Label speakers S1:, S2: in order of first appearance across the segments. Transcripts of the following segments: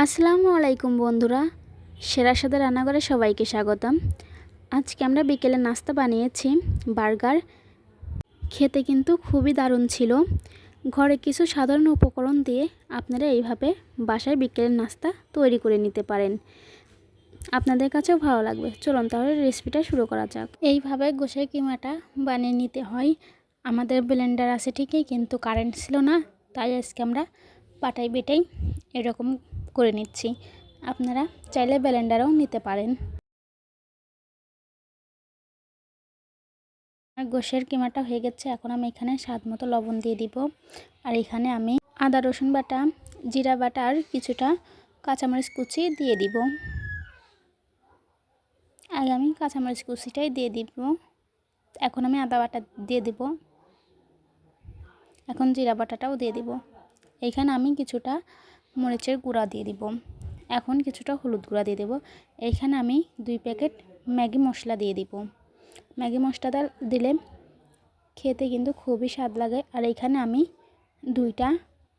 S1: আসসালামু আলাইকুম বন্ধুরা, সেরা সাদা রান্নাঘরে সবাইকে স্বাগতম। আজকে আমরা বিকেলে নাস্তা বানিয়েছি বার্গার। খেতে কিন্তু খুবই দারুণ ছিল। ঘরে কিছু সাধারণ উপকরণ দিয়ে আপনারা এইভাবে বাসায় বিকেলের নাস্তা তৈরি করে নিতে পারেন। আপনাদের কাছেও ভালো লাগবে। চলুন তাহলে রেসিপিটা শুরু করা যাক। এইভাবে গোশের কিমাটা বানিয়ে নিতে হয়। আমাদের ব্লেন্ডার আছে ঠিকই, কিন্তু কারেন্ট ছিল না, তাই আজকে আমরা পাটাই বেটেই এরকম করে নিচ্ছি। আপনারা চাইলে ব্লেন্ডারও নিতে পারেন। আর গোশের কিমাটা হয়ে গেছে। এখন আমি এখানে স্বাদ মতো লবণ দিয়ে দিব। আর এখানে আমি আদা রসুন বাটা, জিরা বাটা আর কিছুটা কাঁচামরিচ কুচি দিয়ে দিব। আগে আমি কাঁচামরিচ কুচিটাই দিয়ে দিব। এখন আমি আদা বাটা দিয়ে দিব। এখন জিরা বাটাটাও দিয়ে দিব। এইখানে আমি কিছুটা মরিচের গুঁড়া দিয়ে দিব। এখন কিছুটা হলুদ গুঁড়া দিয়ে দেব। এইখানে আমি 2 প্যাকেট ম্যাগি মশলা দিয়ে দিব। ম্যাগি মশলাটা দিলে খেতে কিন্তু খুবই স্বাদ লাগে। আর এইখানে আমি 2টা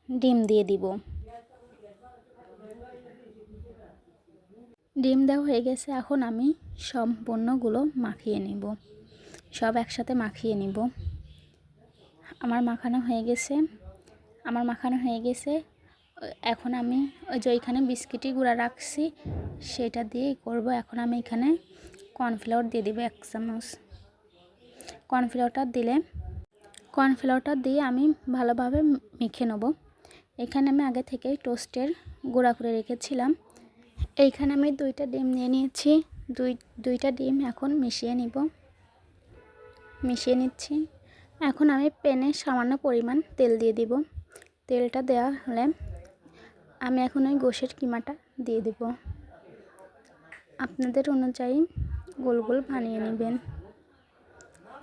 S1: ডিম দিয়ে দিব। ডিম দেওয়া হয়ে গেছে। এখন আমি সম্পূর্ণগুলো মাখিয়ে নেব, সব একসাথে মাখিয়ে নিব। আমার মাখানো হয়ে গেছে। এখন আমি ওই যে ওইখানে বিস্কিটি গুঁড়া রাখছি সেটা দিয়েই করব। এখন আমি এখানে কর্নফ্লাওয়ার দিয়ে দিব 1 চামচ। কর্নফ্লাওয়ারটা দিয়ে আমি ভালোভাবে মেখে নেব। এখানে আমি আগে থেকেই টোস্টের গুঁড়া করে রেখেছিলাম। এইখানে আমি 2টা ডিম নিয়ে নিয়েছি। দুইটা ডিম এখন মিশিয়ে নিচ্ছি। এখন আমি প্যানে সামান্য পরিমাণ তেল দিয়ে দিব। তেলটা দেওয়া হলে আমি এখন ওই গোশের কিমাটা দিয়ে দেব। আপনাদের অনুযায়ী গোল গোল বানিয়ে নেবেন।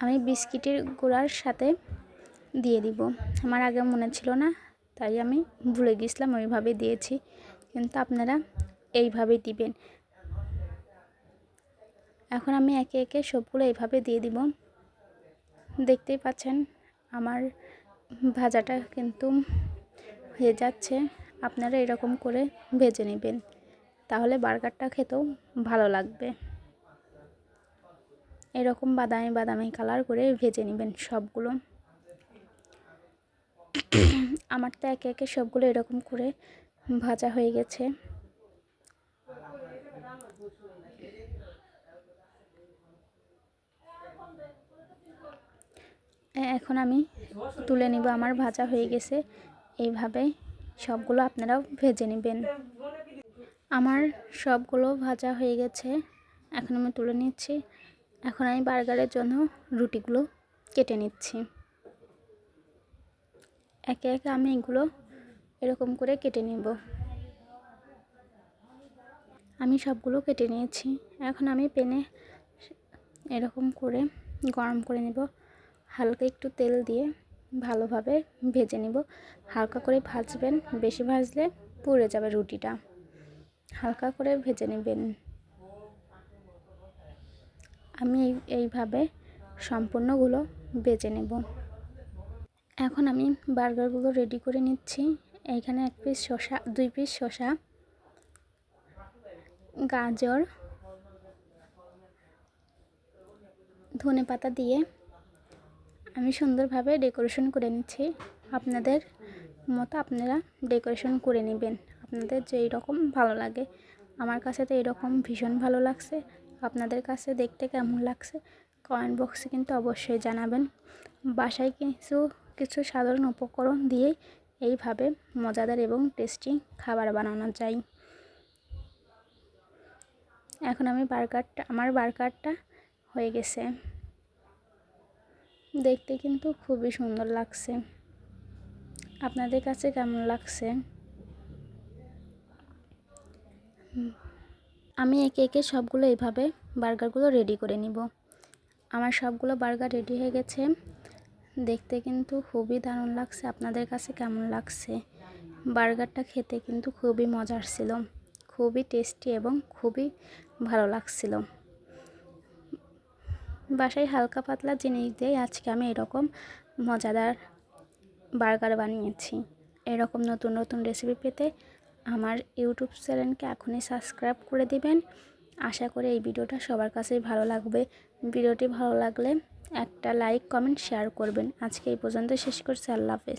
S1: আমি বিস্কিটের গুঁড়ার সাথে দিয়ে দিব। আমার আগে মনে ছিল না, তাই আমি ভুলে গেছিলাম, ওইভাবে দিয়েছি। কিন্তু আপনারা এইভাবেই দিবেন। এখন আমি একে একে সবগুলো এইভাবে দিয়ে দিব। দেখতেই পাচ্ছেন আমার ভাজাটা কিন্তু হয়ে যাচ্ছে। আপনারা এরকম করে ভেজে নেবেন, তাহলে বার্গারটা খেতেও ভালো লাগবে। এরকম বাদামি বাদামি কালার করে ভেজে নেবেন সবগুলো। আমার তো একে একে সবগুলো এরকম করে ভাজা হয়ে গেছে। এখন আমি তুলে নিব। আমার ভাজা হয়ে গেছে। এইভাবে সবগুলো আপনারাও ভেজে নেবেন। আমার সবগুলো ভাজা হয়ে গেছে। এখন আমি তুলে নিচ্ছি। এখন আমি বার্গারের জন্য রুটিগুলো কেটে নিচ্ছি। একে একে আমি এগুলো এরকম করে কেটে নেব। আমি সবগুলো কেটে নিয়েছি। এখন আমি প্যানে এরকম করে গরম করে নেব। হালকা একটু তেল দিয়ে ভালোভাবে ভেজে নেব। হালকা করে ভাজবেন, বেশি ভাজলে পুড়ে যাবে রুটিটা। হালকা করে ভেজে নেবেন। আমি এইভাবে সম্পূর্ণগুলো ভেজে নেব। এখন আমি বার্গারগুলো রেডি করে নিচ্ছি। এইখানে 1 পিস শসা, 2 পিস শসা, গাজর, ধনেপাতা দিয়ে আমি সুন্দরভাবে ডেকোরেশন করে নিচ্ছি। আপনাদের মতো আপনারা ডেকোরেশন করে নেবেন, আপনাদের যেই রকম ভালো লাগে। আমার কাছে তো এরকম ভীষণ ভালো লাগছে। আপনাদের কাছে দেখতে কেমন লাগছে কমেন্ট বক্সে কিন্তু অবশ্যই জানাবেন। বাসায় কিছু সাধারণ উপকরণ দিয়েই এইভাবে মজাদার এবং টেস্টি খাবার বানানো যায়। এখন আমার বার্গারটা হয়ে গেছে। দেখতে কিন্তু খুবই সুন্দর লাগছে। আপনাদের কাছে কেমন লাগছে? আমি একে একে সবগুলো এইভাবে বার্গারগুলো রেডি করে নিব। আমার সবগুলো বার্গার রেডি হয়ে গেছে। দেখতে কিন্তু খুবই দারুণ লাগছে। আপনাদের কাছে কেমন লাগছে? বার্গারটা খেতে কিন্তু খুবই মজার ছিল, খুবই টেস্টি এবং খুবই ভালো লাগছিল। বাসায় হালকা পাতলা জিনিস দিয়ে আজকে আমি এরকম মজাদার বার্গার বানিয়েছি। এরকম নতুন নতুন রেসিপি পেতে আমার ইউটিউব চ্যানেলকে এখনই সাবস্ক্রাইব করে দিবেন। আশা করি এই ভিডিওটা সবার কাছেই ভালো লাগবে। ভিডিওটি ভালো লাগলে একটা লাইক, কমেন্ট, শেয়ার করবেন। আজকে এই পর্যন্ত শেষ করছি। আল্লাহ হাফেজ।